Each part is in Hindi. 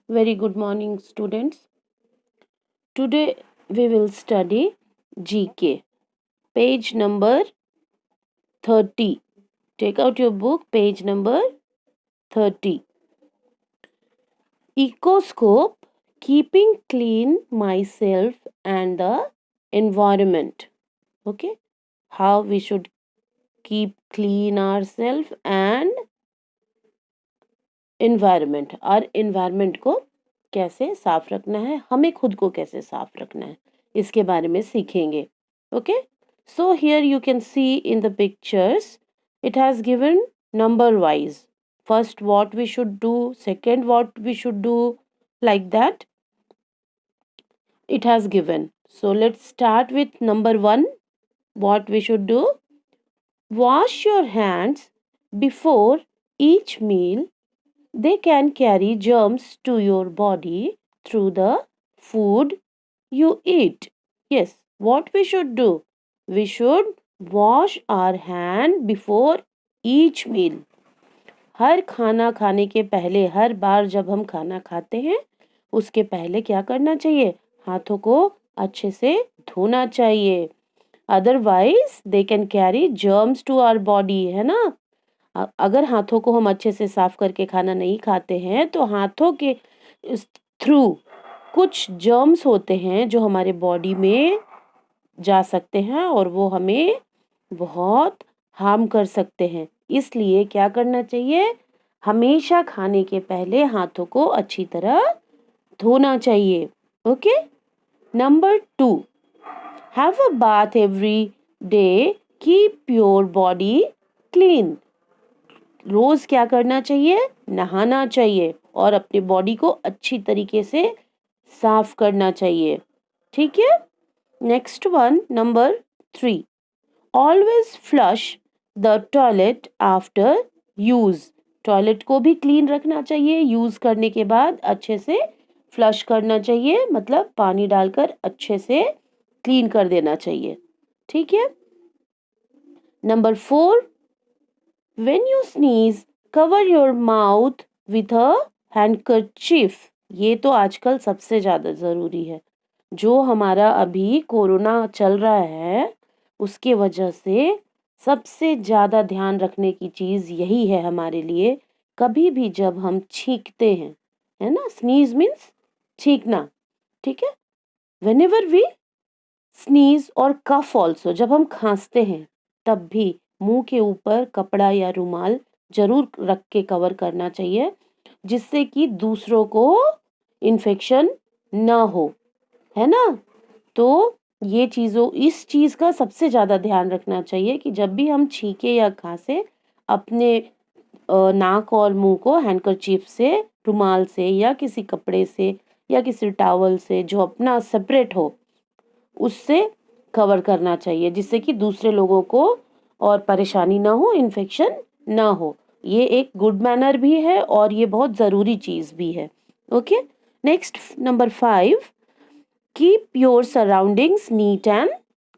Very good morning, students. Today we will study GK, page number 30. Take out your book, page number 30. Ecoscope, keeping clean myself and the environment. Okay, how we should keep clean ourselves and environment. और environment को कैसे साफ रखना है, हमें खुद को कैसे साफ रखना है, इसके बारे में सीखेंगे. Okay, so here you can see in the pictures it has given number wise. First what we should do, second what we should do, like that it has given. So let's start with number 1. What we should do: wash your hands before each meal. They can carry germs to your body through the food you eat. Yes, what we should do? We should wash our hand before each meal. हर खाना खाने के पहले, हर बार जब हम खाना खाते हैं उसके पहले क्या करना चाहिए? हाथों को अच्छे से धोना चाहिए. Otherwise they can carry germs to our body, है ना. अगर हाथों को हम अच्छे से साफ करके खाना नहीं खाते हैं तो हाथों के थ्रू कुछ जर्म्स होते हैं जो हमारे बॉडी में जा सकते हैं और वो हमें बहुत हार्म कर सकते हैं. इसलिए क्या करना चाहिए? हमेशा खाने के पहले हाथों को अच्छी तरह धोना चाहिए. Okay. Number 2, have a bath every day, keep your body clean. रोज क्या करना चाहिए? नहाना चाहिए और अपनी बॉडी को अच्छी तरीके से साफ करना चाहिए. ठीक है. Next one, number 3, always flush the toilet after use. Toilet को भी क्लीन रखना चाहिए. यूज करने के बाद अच्छे से फ्लश करना चाहिए, मतलब पानी डालकर अच्छे से क्लीन कर देना चाहिए. ठीक है. Number 4, when you sneeze, cover your mouth with a handkerchief. ये तो आजकल सबसे ज़्यादा ज़रूरी है. जो हमारा अभी कोरोना चल रहा है उसके वजह से सबसे ज़्यादा ध्यान रखने की चीज़ यही है हमारे लिए. कभी भी जब हम छींकते हैं, है ना, स्नीज मीन्स छींकना. ठीक है. whenever we sneeze और कफ ऑल्सो, जब हम खांसते हैं तब भी मुंह के ऊपर कपड़ा या रुमाल जरूर रख के कवर करना चाहिए, जिससे कि दूसरों को इन्फेक्शन ना हो, है ना. तो ये इस चीज का सबसे ज्यादा ध्यान रखना चाहिए कि जब भी हम छींके या खांसे अपने नाक और मुंह को हैंडकरचीफ से, रुमाल से या किसी कपड़े से या किसी टॉवल से जो अपना सेपरेट हो उससे कवर करना चाहिए, जिससे कि दूसरे लोगों को और परेशानी ना हो, इन्फेक्शन ना हो. ये एक गुड मैनर भी है और ये बहुत ज़रूरी चीज़ भी है. Okay. Next, number 5, keep your surroundings neat and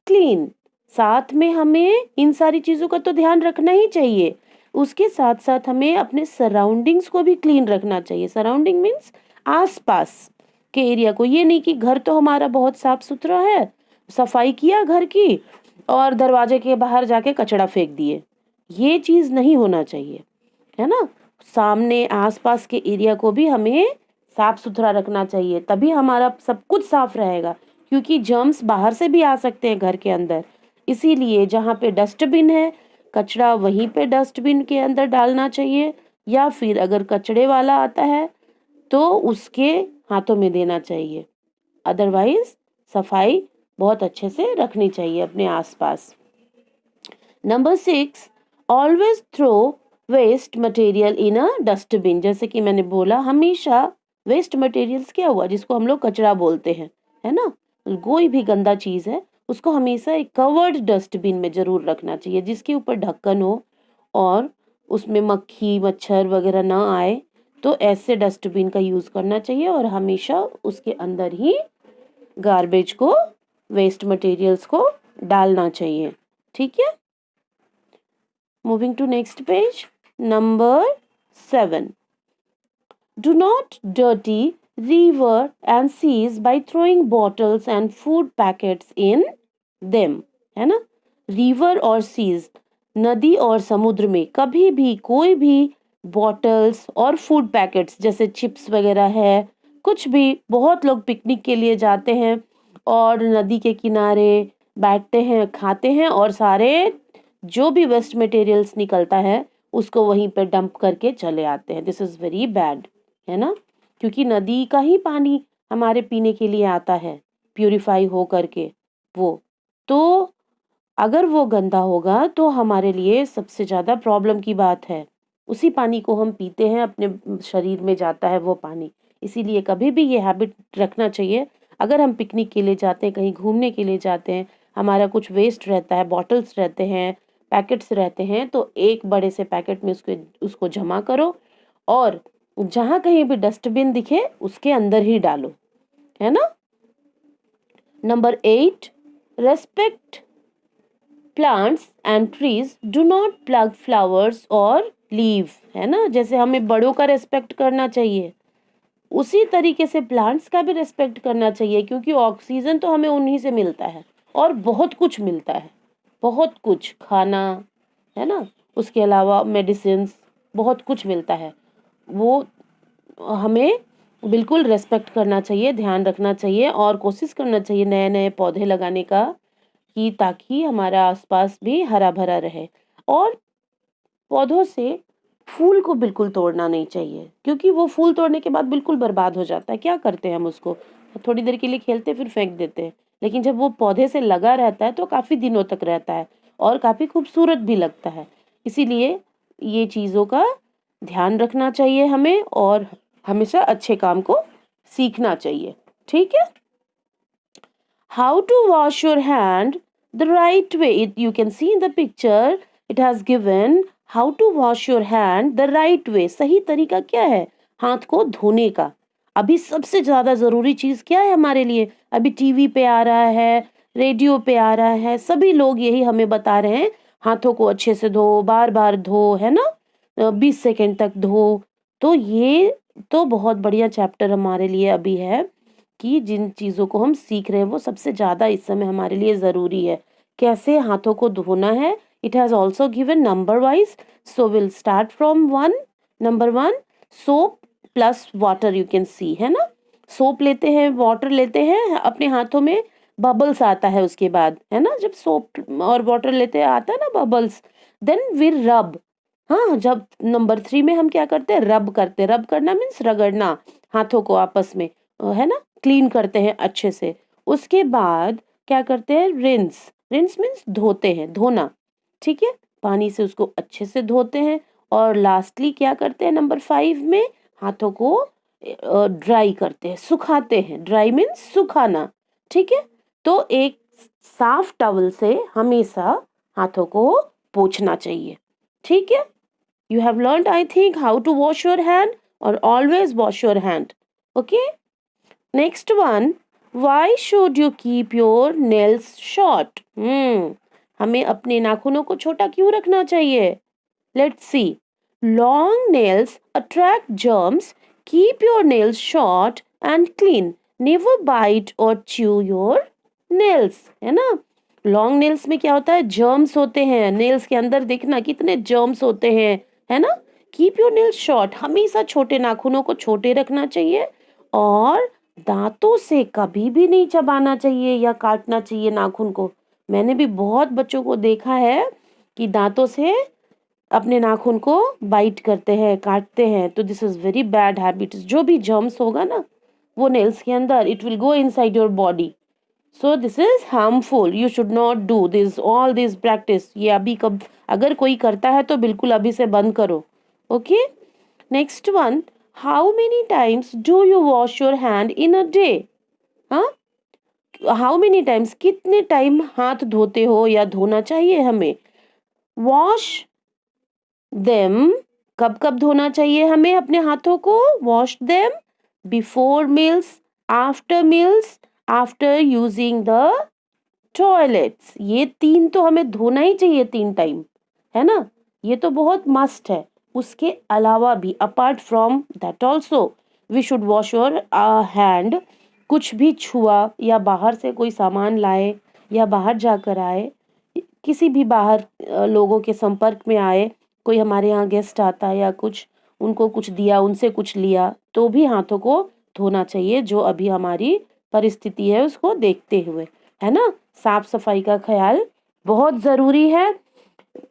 clean. साथ में हमें इन सारी चीज़ों का तो ध्यान रखना ही चाहिए, उसके साथ साथ हमें अपने सराउंडिंग्स को भी क्लीन रखना चाहिए. सराउंडिंग मीन्स आसपास के एरिया को. ये नहीं कि घर तो हमारा बहुत साफ सुथरा है, सफाई किया घर की और दरवाजे के बाहर जाके कचड़ा फेंक दिए. ये चीज नहीं होना चाहिए, है ना. सामने आसपास के एरिया को भी हमें साफ सुथरा रखना चाहिए, तभी हमारा सब कुछ साफ रहेगा, क्योंकि जर्म्स बाहर से भी आ सकते हैं घर के अंदर. इसीलिए जहाँ पे डस्टबिन है, कचरा वहीं पे डस्टबिन के अंदर डालना चाहिए, या फिर अगर कचड़े वाला आता है तो उसके हाथों में देना चाहिए. अदरवाइज सफाई बहुत अच्छे से रखनी चाहिए अपने आसपास. Number 6, always throw waste material in a dustbin. जैसे कि मैंने बोला, हमेशा वेस्ट मटेरियल्स क्या हुआ, जिसको हम लोग कचरा बोलते हैं, है ना, कोई भी गंदा चीज है उसको हमेशा एक कवर्ड डस्टबिन में जरूर रखना चाहिए, जिसके ऊपर ढक्कन हो और उसमें मक्खी मच्छर वगैरह ना आए. तो ऐसे डस्टबिन का यूज करना चाहिए और हमेशा उसके अंदर ही गार्बेज को, वेस्ट मटेरियल्स को डालना चाहिए. ठीक है. Moving to next page, number 7, do not dirty river and seas by throwing bottles and food packets in them, है ना? रिवर और सीज, नदी और समुद्र में कभी भी कोई भी बॉटल्स और फूड पैकेट्स जैसे चिप्स वगैरह है, कुछ भी, बहुत लोग पिकनिक के लिए जाते हैं और नदी के किनारे बैठते हैं, खाते हैं और सारे जो भी वेस्ट मटेरियल्स निकलता है उसको वहीं पे डंप करके चले आते हैं. दिस इज वेरी बैड, है ना? क्योंकि नदी का ही पानी हमारे पीने के लिए आता है प्यूरिफाई हो करके, वो तो अगर वो गंदा होगा तो हमारे लिए सबसे ज़्यादा प्रॉब्लम की बात है. उसी पानी को हम पीते हैं, अपने शरीर में जाता है वो पानी. इसीलिए कभी भी ये हैबिट रखना चाहिए. अगर हम पिकनिक के लिए जाते हैं, कहीं घूमने के लिए जाते हैं, हमारा कुछ वेस्ट रहता है, बॉटल्स रहते हैं, पैकेट्स रहते हैं, तो एक बड़े से पैकेट में उसको जमा करो और जहाँ कहीं भी डस्टबिन दिखे उसके अंदर ही डालो, है ना? Number 8, respect plants and trees, do not plug flowers और लीव, है ना? जैसे हमें बड़ों का रेस्पेक्ट करना चाहिए, उसी तरीके से प्लांट्स का भी रेस्पेक्ट करना चाहिए, क्योंकि ऑक्सीजन तो हमें उन्हीं से मिलता है और बहुत कुछ मिलता है, बहुत कुछ, खाना, है ना? उसके अलावा मेडिसिन, बहुत कुछ मिलता है. वो हमें बिल्कुल रेस्पेक्ट करना चाहिए, ध्यान रखना चाहिए और कोशिश करना चाहिए नए नए पौधे लगाने का, कि ताकि हमारा आसपास भी हरा भरा रहे. और पौधों से फूल को बिल्कुल तोड़ना नहीं चाहिए, क्योंकि वो फूल तोड़ने के बाद बिल्कुल बर्बाद हो जाता है. क्या करते हैं हम उसको, थोड़ी देर के लिए खेलते फिर फेंक देते हैं. लेकिन जब वो पौधे से लगा रहता है तो काफ़ी दिनों तक रहता है और काफ़ी खूबसूरत भी लगता है. इसीलिए ये चीज़ों का ध्यान रखना चाहिए हमें और हमेशा अच्छे काम को सीखना चाहिए. ठीक है? How to wash your hand the right way. You can see in the picture it has given how to wash your hand the right way. सही तरीका क्या है हाथ को धोने का? अभी सबसे ज्यादा जरूरी चीज क्या है हमारे लिए? अभी टीवी पे आ रहा है, रेडियो पे आ रहा है, सभी लोग यही हमें बता रहे हैं, हाथों को अच्छे से धो, बार बार धो, है ना? 20 सेकंड तक धो. तो ये तो बहुत बढ़िया चैप्टर हमारे लिए अभी है कि जिन चीज़ों को हम सीख रहे हैं वो सबसे ज़्यादा इस समय हमारे लिए ज़रूरी है. कैसे हाथों को धोना है, it has also given number wise. So will start from 1. Number 1, soap plus water. You can see, है ना? सोप लेते हैं, वाटर लेते हैं, अपने हाथों में बबल्स आता है उसके बाद, है ना? जब सोप और वाटर लेते हैं आता है ना बबल्स, देन वी रब. हाँ, जब नंबर 3 में हम क्या करते हैं, रब करते हैं. रब करना मीन्स रगड़ना हाथों को आपस में, है ना? क्लीन करते हैं अच्छे से. उसके बाद क्या करते हैं, रिंस. रिंस मीन्स धोते हैं, धोना. ठीक है, पानी से उसको अच्छे से धोते हैं. और लास्टली क्या करते हैं, नंबर 5 में हाथों को ड्राई करते हैं, सुखाते हैं. ड्राई मीन्स सुखाना. ठीक है, तो एक साफ टॉवल से हमेशा हाथों को पोंछना चाहिए. ठीक है, you have learned I think how to wash your hand, or always wash your hand. Okay, next one, why should you keep your nails short? हमें अपने नाखूनों को छोटा क्यों रखना चाहिए? Let's see. Long nails attract germs. Keep your nails short and clean. Never bite or chew your nails, है ना? लॉन्ग नेल्स में क्या होता है, जर्म्स होते हैं. नेल्स के अंदर देखना कितने जर्म्स होते हैं, है ना? Keep your nails short. हमेशा छोटे नाखूनों को छोटे रखना चाहिए और दांतों से कभी भी नहीं चबाना चाहिए या काटना चाहिए नाखून को. मैंने भी बहुत बच्चों को देखा है कि दांतों से अपने नाखून को बाइट करते हैं, काटते हैं. तो this is very bad habit. जो भी जर्म्स होगा ना वो नेल्स के अंदर, it will go inside your body. So this is harmful. You should not do this, all this practice. ये अभी कब अगर कोई करता है तो बिल्कुल अभी से बंद करो. Okay, next one, how many times do you wash your hand in a day? हाँ, हाउ मेनी टाइम्स, कितने टाइम हाथ धोते हो या धोना चाहिए हमें? वॉश देम, कब कब धोना चाहिए हमें अपने हाथों को? Wash them before meals, after meals, after using the toilets. ये 3 तो हमें धोना ही चाहिए 3 टाइम, है ना? ये तो बहुत मस्ट है. उसके अलावा भी, apart from that also, we should wash your hand. कुछ भी छुआ या बाहर से कोई सामान लाए या बाहर जाकर आए, किसी भी बाहर लोगों के संपर्क में आए, कोई हमारे यहाँ गेस्ट आता है या कुछ उनको कुछ दिया, उनसे कुछ लिया, तो भी हाथों को धोना चाहिए, जो अभी हमारी परिस्थिति है उसको देखते हुए, है ना। साफ सफाई का ख्याल बहुत ज़रूरी है,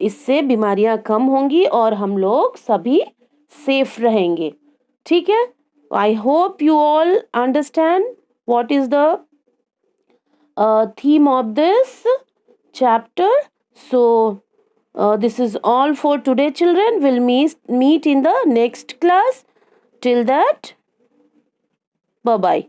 इससे बीमारियां कम होंगी और हम लोग सभी सेफ रहेंगे। ठीक है, I hope you all understand what is the theme of this chapter. So this is all for today, children. We'll meet in the next class. Till that, bye bye.